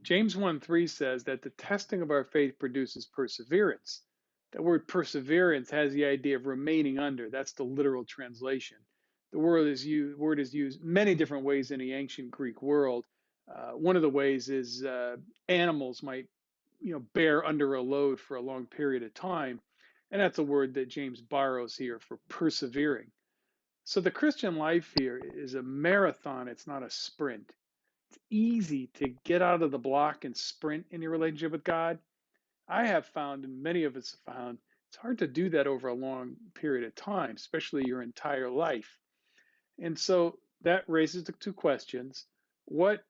James 1:3 says that the testing of our faith produces perseverance. That word perseverance has the idea of remaining under. That's the literal translation. The word is used many different ways in the ancient Greek world. One of the ways is animals might, bear under a load for a long period of time, and that's a word that James borrows here for persevering. So the Christian life here is a marathon. It's not a sprint. It's easy to get out of the block and sprint in your relationship with God. I have found, and many of us have found, it's hard to do that over a long period of time, especially your entire life. And so that raises the two questions. What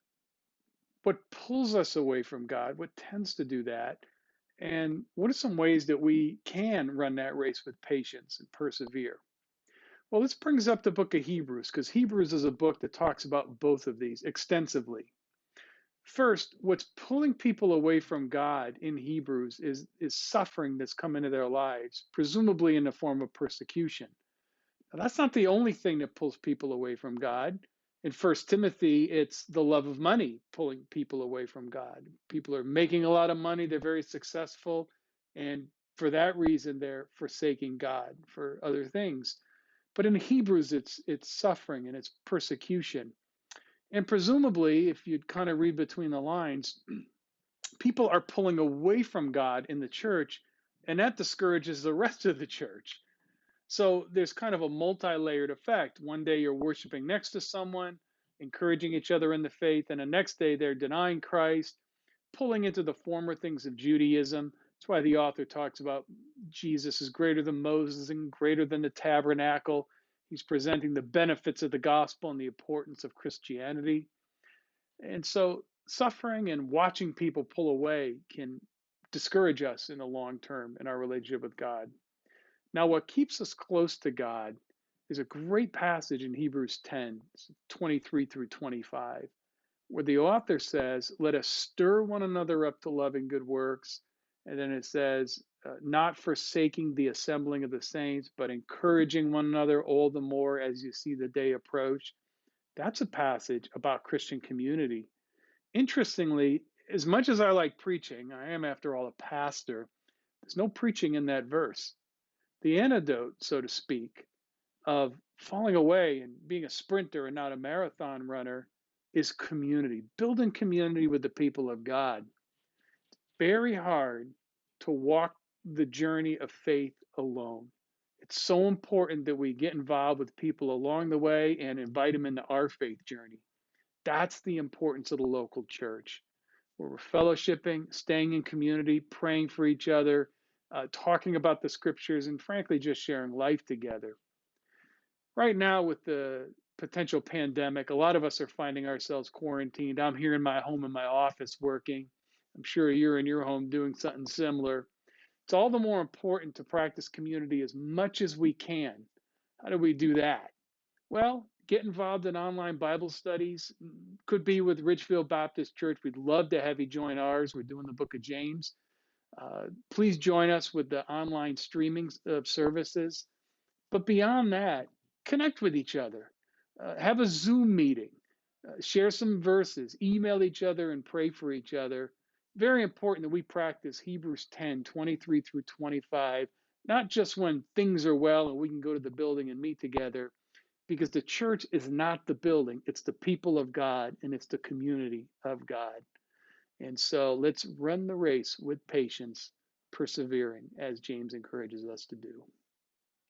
what pulls us away from God? What tends to do that? And what are some ways that we can run that race with patience and persevere? Well, this brings up the book of Hebrews, because Hebrews is a book that talks about both of these extensively. First, what's pulling people away from God in Hebrews is suffering that's come into their lives, presumably in the form of persecution. Now, that's not the only thing that pulls people away from God. In First Timothy, it's the love of money pulling people away from God. People are making a lot of money, they're very successful, and for that reason, they're forsaking God for other things. But in Hebrews, it's suffering and it's persecution. And presumably, if you'd kind of read between the lines, people are pulling away from God in the church, and that discourages the rest of the church. So there's kind of a multi-layered effect. One day you're worshiping next to someone, encouraging each other in the faith, and the next day they're denying Christ, pulling into the former things of Judaism. That's why the author talks about Jesus is greater than Moses and greater than the tabernacle. He's presenting the benefits of the gospel and the importance of Christianity. And so suffering and watching people pull away can discourage us in the long term in our relationship with God. Now, what keeps us close to God is a great passage in Hebrews 10, 23 through 25, where the author says, let us stir one another up to love and good works. And then it says, not forsaking the assembling of the saints, but encouraging one another all the more as you see the day approach. That's a passage about Christian community. Interestingly, as much as I like preaching, I am, after all, a pastor, there's no preaching in that verse. The antidote, so to speak, of falling away and being a sprinter and not a marathon runner is community, building community with the people of God. Very hard to walk the journey of faith alone. It's so important that we get involved with people along the way and invite them into our faith journey. That's the importance of the local church, where we're fellowshipping, staying in community, praying for each other, talking about the scriptures, and frankly, just sharing life together. Right now, with the potential pandemic, a lot of us are finding ourselves quarantined. I'm here in my home in my office working. I'm sure you're in your home doing something similar. It's all the more important to practice community as much as we can. How do we do that? Well, get involved in online Bible studies. Could be with Ridgefield Baptist Church. We'd love to have you join ours. We're doing the book of James. Please join us with the online streaming of services. But beyond that, connect with each other. Have a Zoom meeting. Share some verses. Email each other and pray for each other. Very important that we practice Hebrews 10, 23 through 25, not just when things are well and we can go to the building and meet together, because the church is not the building. It's the people of God and it's the community of God. And so let's run the race with patience, persevering, as James encourages us to do.